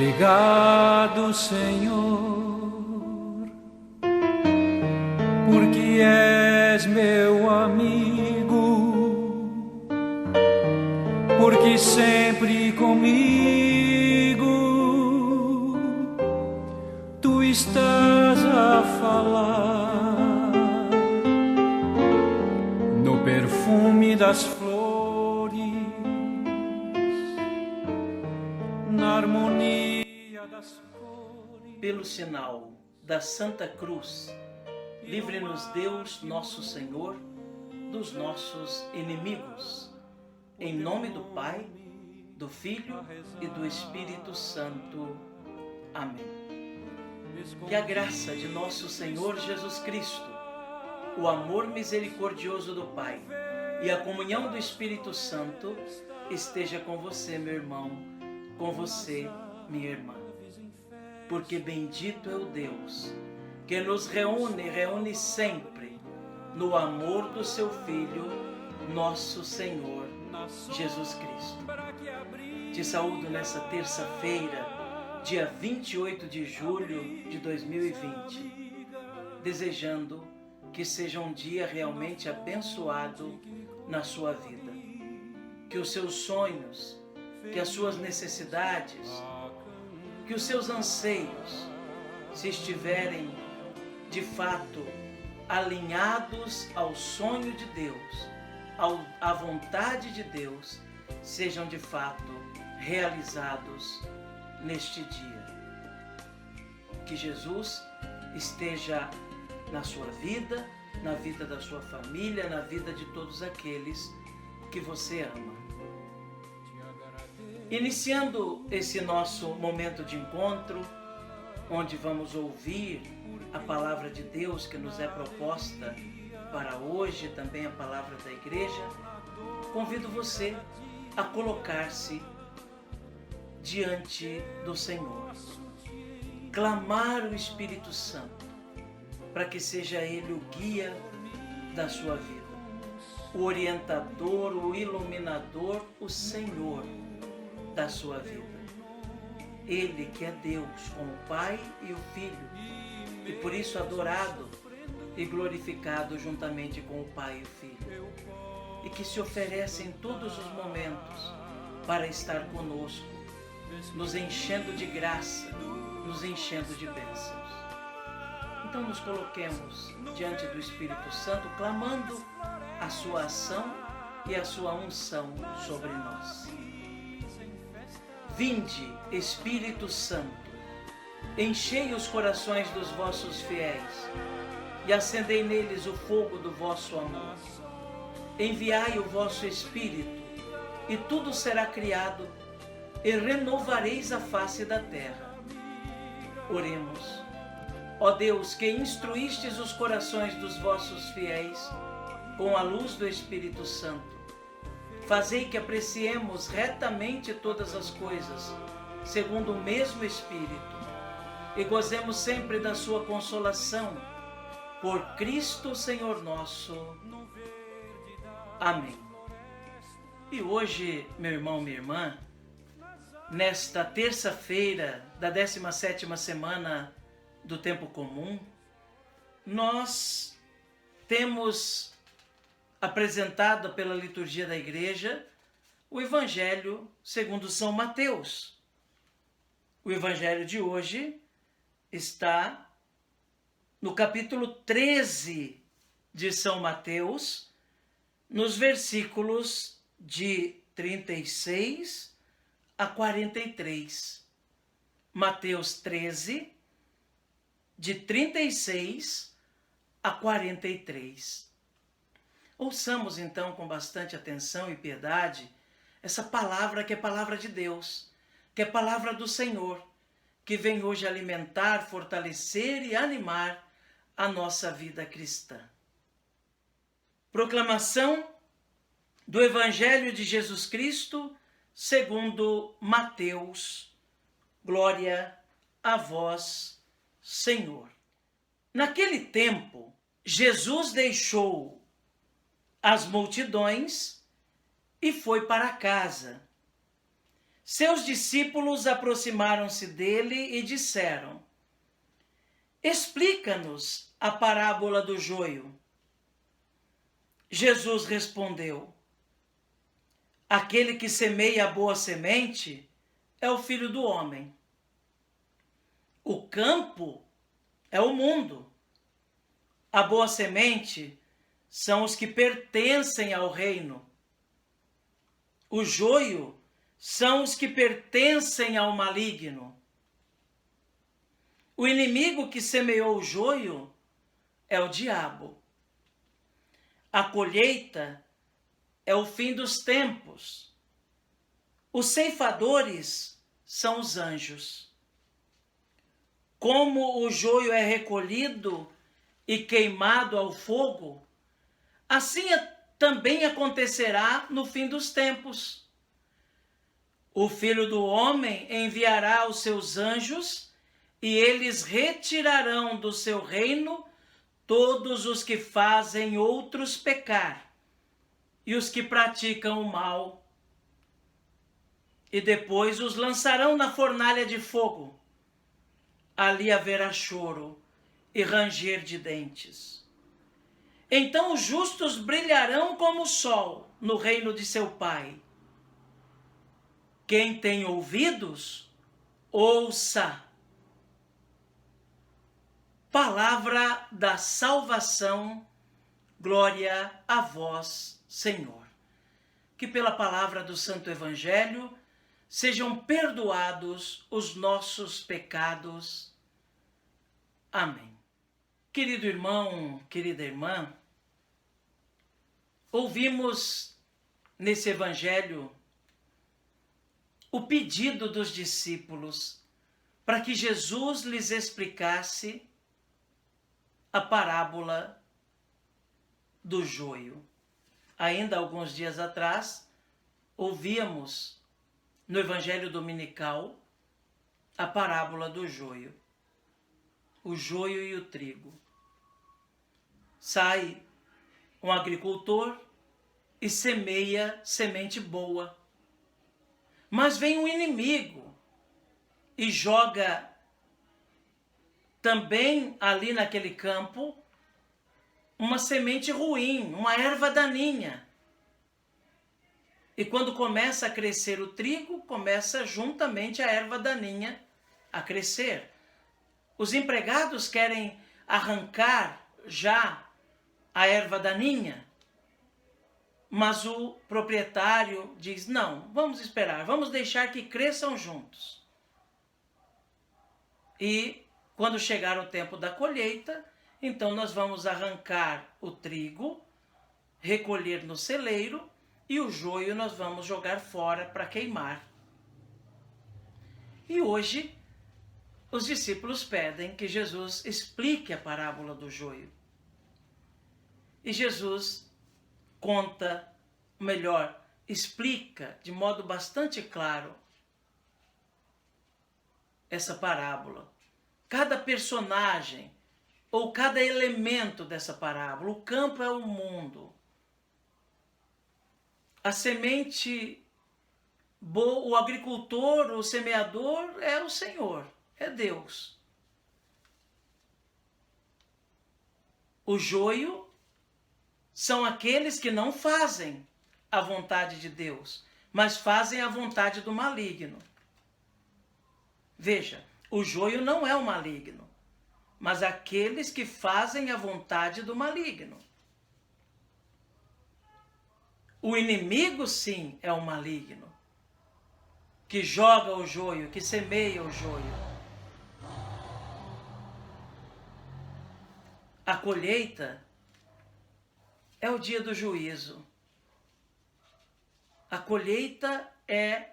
Obrigado, Senhor, porque és meu amigo, porque sempre comigo tu estás a falar no perfume das flores, na harmonia das cores. Pelo sinal da Santa Cruz, livre-nos Deus, nosso Senhor, dos nossos inimigos. Em nome do Pai, do Filho e do Espírito Santo. Amém. Que a graça de nosso Senhor Jesus Cristo, o amor misericordioso do Pai e a comunhão do Espírito Santo esteja com você, meu irmão, com você, minha irmã. Porque bendito é o Deus que nos reúne sempre no amor do seu Filho, nosso Senhor Jesus Cristo. Te saúdo nessa terça-feira, dia 28 de julho de 2020, desejando que seja um dia realmente abençoado na sua vida. Que os seus sonhos, que as suas necessidades, que os seus anseios, se estiverem de fato alinhados ao sonho de Deus, à vontade de Deus, sejam de fato realizados neste dia. Que Jesus esteja na sua vida, na vida da sua família, na vida de todos aqueles que você ama. Iniciando esse nosso momento de encontro, onde vamos ouvir a palavra de Deus que nos é proposta para hoje, também a palavra da igreja, convido você a colocar-se diante do Senhor, clamar o Espírito Santo, para que seja Ele o guia da sua vida, o orientador, o iluminador, o Senhor da sua vida. Ele que é Deus, com o Pai e o Filho, e por isso adorado e glorificado juntamente com o Pai e o Filho, e que se oferece em todos os momentos para estar conosco, nos enchendo de graça, nos enchendo de bênçãos. Então nos coloquemos diante do Espírito Santo, clamando a sua ação e a sua unção sobre nós. Vinde, Espírito Santo, enchei os corações dos vossos fiéis e acendei neles o fogo do vosso amor. Enviai o vosso Espírito e tudo será criado e renovareis a face da terra. Oremos. Ó Deus, que instruístes os corações dos vossos fiéis com a luz do Espírito Santo, fazei que apreciemos retamente todas as coisas, segundo o mesmo Espírito, e gozemos sempre da sua consolação, por Cristo Senhor nosso. Amém. E hoje, meu irmão, minha irmã, nesta terça-feira da 17ª semana do tempo comum, nós temos apresentado pela liturgia da igreja o Evangelho segundo São Mateus. O Evangelho de hoje está no capítulo 13 de São Mateus, nos versículos de 36 a 43. Mateus 13, de 36 a 43. Ouçamos então com bastante atenção e piedade essa palavra que é palavra de Deus, que é palavra do Senhor, que vem hoje alimentar, fortalecer e animar a nossa vida cristã. Proclamação do Evangelho de Jesus Cristo segundo Mateus. Glória a vós, Senhor. Naquele tempo, Jesus deixou as multidões e foi para casa. Seus discípulos aproximaram-se dele e disseram: Explica-nos a parábola do joio. Jesus respondeu: Aquele que semeia a boa semente é o Filho do Homem. O campo é o mundo. A boa semente são os que pertencem ao reino. O joio são os que pertencem ao maligno. O inimigo que semeou o joio é o diabo. A colheita é o fim dos tempos. Os ceifadores são os anjos. Como o joio é recolhido e queimado ao fogo, assim também acontecerá no fim dos tempos. O Filho do Homem enviará os seus anjos e eles retirarão do seu reino todos os que fazem outros pecar e os que praticam o mal. E depois os lançarão na fornalha de fogo. Ali haverá choro e ranger de dentes. Então os justos brilharão como o sol no reino de seu Pai. Quem tem ouvidos, ouça. Palavra da salvação, glória a vós, Senhor. Que pela palavra do Santo Evangelho sejam perdoados os nossos pecados. Amém. Querido irmão, querida irmã, ouvimos nesse Evangelho o pedido dos discípulos para que Jesus lhes explicasse a parábola do joio. Ainda alguns dias atrás, ouvíamos no Evangelho Dominical a parábola do joio. O joio e o trigo. Sai um agricultor e semeia semente boa. Mas vem um inimigo e joga também ali naquele campo uma semente ruim, uma erva daninha. E quando começa a crescer o trigo, começa juntamente a erva daninha a crescer. Os empregados querem arrancar já a erva daninha, mas o proprietário diz: não, vamos esperar, vamos deixar que cresçam juntos. E quando chegar o tempo da colheita, então nós vamos arrancar o trigo, recolher no celeiro, e o joio nós vamos jogar fora para queimar. E hoje os discípulos pedem que Jesus explique a parábola do joio. E Jesus conta, melhor, explica de modo bastante claro essa parábola. Cada personagem ou cada elemento dessa parábola. O campo é o mundo. A semente boa, o agricultor, o semeador é o Senhor, é Deus. O joio são aqueles que não fazem a vontade de Deus, mas fazem a vontade do maligno. Veja, o joio não é o maligno, mas aqueles que fazem a vontade do maligno. O inimigo, sim, é o maligno, que joga o joio, que semeia o joio. A colheita é o dia do juízo. A colheita é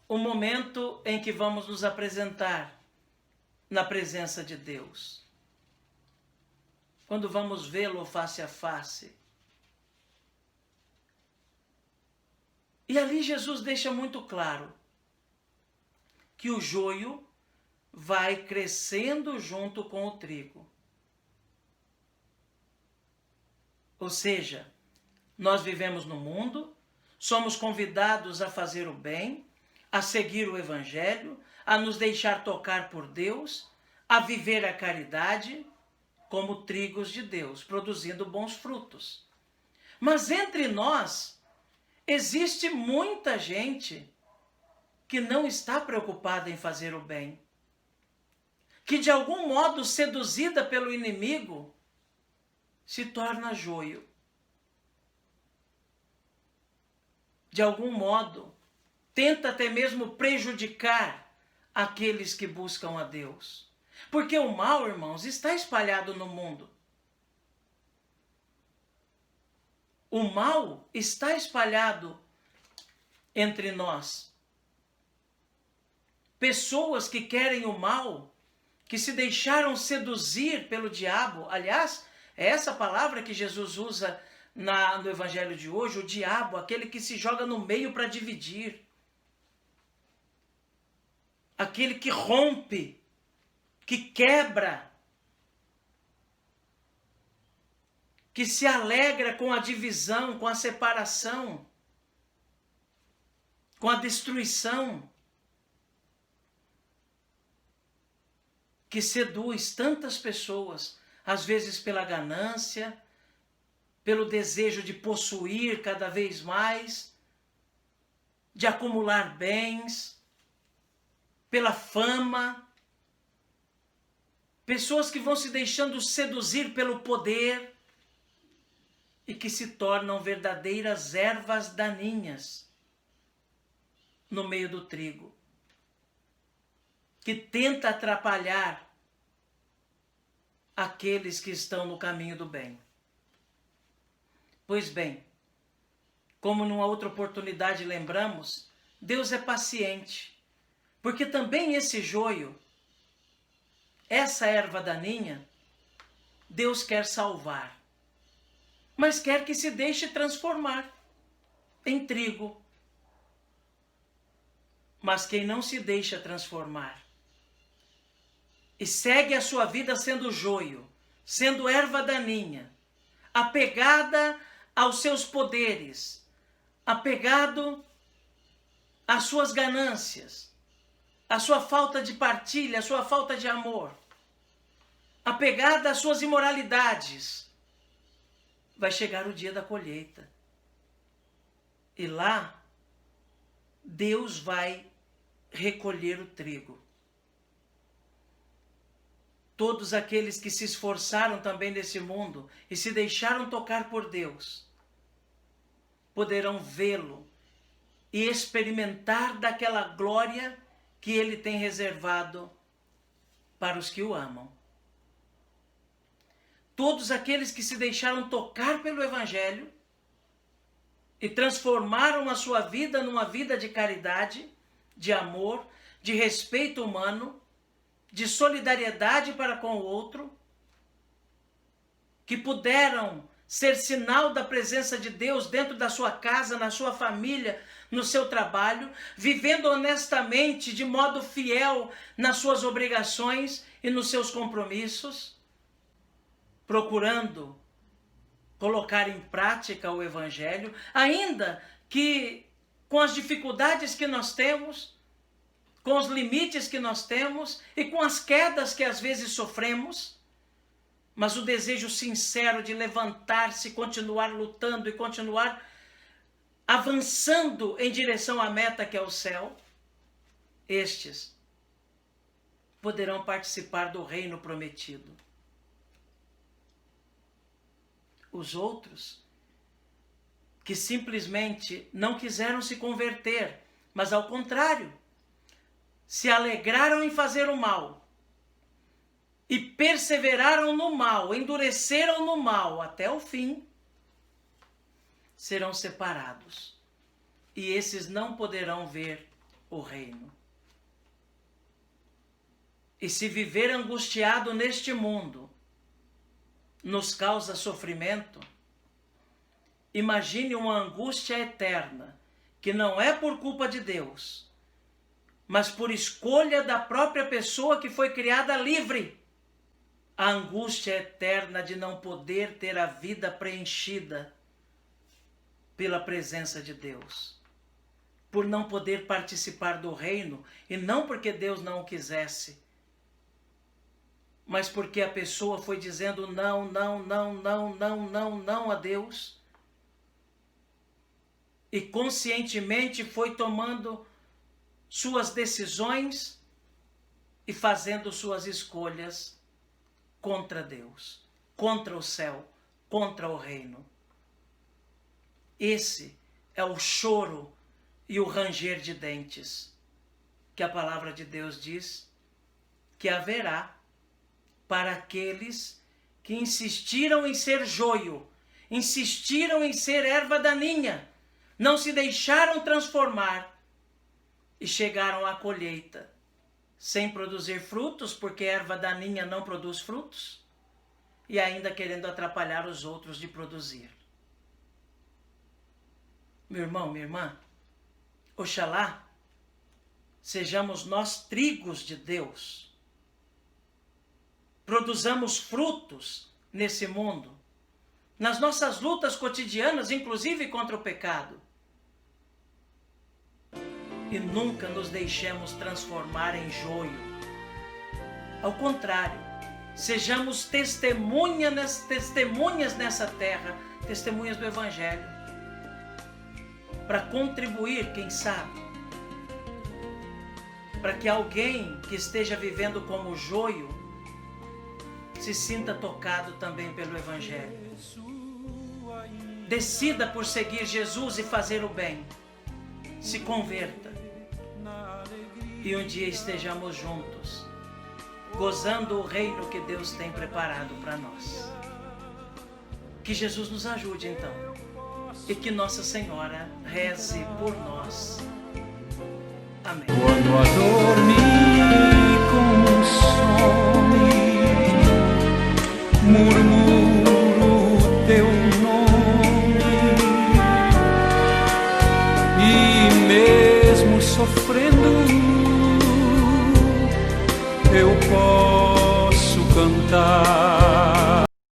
o momento em que vamos nos apresentar na presença de Deus. Quando vamos vê-lo face a face. E ali Jesus deixa muito claro que o joio vai crescendo junto com o trigo. Ou seja, nós vivemos no mundo, somos convidados a fazer o bem, a seguir o Evangelho, a nos deixar tocar por Deus, a viver a caridade como trigos de Deus, produzindo bons frutos. Mas entre nós existe muita gente que não está preocupada em fazer o bem, que de algum modo, seduzida pelo inimigo, se torna joio. De algum modo, tenta até mesmo prejudicar aqueles que buscam a Deus. Porque o mal, irmãos, está espalhado no mundo. O mal está espalhado entre nós. Pessoas que querem o mal, que se deixaram seduzir pelo diabo. Aliás, é essa palavra que Jesus usa no Evangelho de hoje, o diabo, aquele que se joga no meio para dividir. Aquele que rompe, que quebra, que se alegra com a divisão, com a separação, com a destruição, que seduz tantas pessoas, às vezes pela ganância, pelo desejo de possuir cada vez mais, de acumular bens, pela fama. Pessoas que vão se deixando seduzir pelo poder e que se tornam verdadeiras ervas daninhas no meio do trigo, que tenta atrapalhar aqueles que estão no caminho do bem. Pois bem, como numa outra oportunidade lembramos, Deus é paciente, porque também esse joio, essa erva daninha, Deus quer salvar, mas quer que se deixe transformar em trigo. Mas quem não se deixa transformar e segue a sua vida sendo joio, sendo erva daninha, apegada aos seus poderes, apegado às suas ganâncias, à sua falta de partilha, à sua falta de amor, apegada às suas imoralidades, vai chegar o dia da colheita. E lá, Deus vai recolher o trigo. Todos aqueles que se esforçaram também nesse mundo e se deixaram tocar por Deus, poderão vê-lo e experimentar daquela glória que Ele tem reservado para os que o amam. Todos aqueles que se deixaram tocar pelo Evangelho e transformaram a sua vida numa vida de caridade, de amor, de respeito humano, de solidariedade para com o outro, que puderam ser sinal da presença de Deus dentro da sua casa, na sua família, no seu trabalho, vivendo honestamente, de modo fiel nas suas obrigações e nos seus compromissos, procurando colocar em prática o Evangelho, ainda que com as dificuldades que nós temos, com os limites que nós temos e com as quedas que às vezes sofremos, mas o desejo sincero de levantar-se, continuar lutando e continuar avançando em direção à meta que é o céu, estes poderão participar do reino prometido. Os outros, que simplesmente não quiseram se converter, mas ao contrário, se alegraram em fazer o mal e perseveraram no mal, endureceram no mal até o fim, serão separados. E esses não poderão ver o reino. E se viver angustiado neste mundo nos causa sofrimento, imagine uma angústia eterna, que não é por culpa de Deus, mas por escolha da própria pessoa que foi criada livre. A angústia eterna de não poder ter a vida preenchida pela presença de Deus, por não poder participar do reino, e não porque Deus não o quisesse, mas porque a pessoa foi dizendo não, não, não, não, não, não, não a Deus, e conscientemente foi tomando suas decisões e fazendo suas escolhas contra Deus, contra o céu, contra o reino. Esse é o choro e o ranger de dentes que a palavra de Deus diz que haverá para aqueles que insistiram em ser joio, insistiram em ser erva daninha, não se deixaram transformar e chegaram à colheita sem produzir frutos, porque erva daninha não produz frutos, e ainda querendo atrapalhar os outros de produzir. Meu irmão, minha irmã, oxalá sejamos nós trigos de Deus, produzamos frutos nesse mundo, nas nossas lutas cotidianas, inclusive contra o pecado, e nunca nos deixemos transformar em joio. Ao contrário, sejamos testemunhas nessa terra, testemunhas do Evangelho, para contribuir, quem sabe, para que alguém que esteja vivendo como joio se sinta tocado também pelo Evangelho. Decida por seguir Jesus e fazer o bem. Se converta. E um dia estejamos juntos, gozando o reino que Deus tem preparado para nós. Que Jesus nos ajude então, e que Nossa Senhora reze por nós. Amém. Quando a dor me consome, murmuro o teu nome, e mesmo sofrendo eu posso cantar.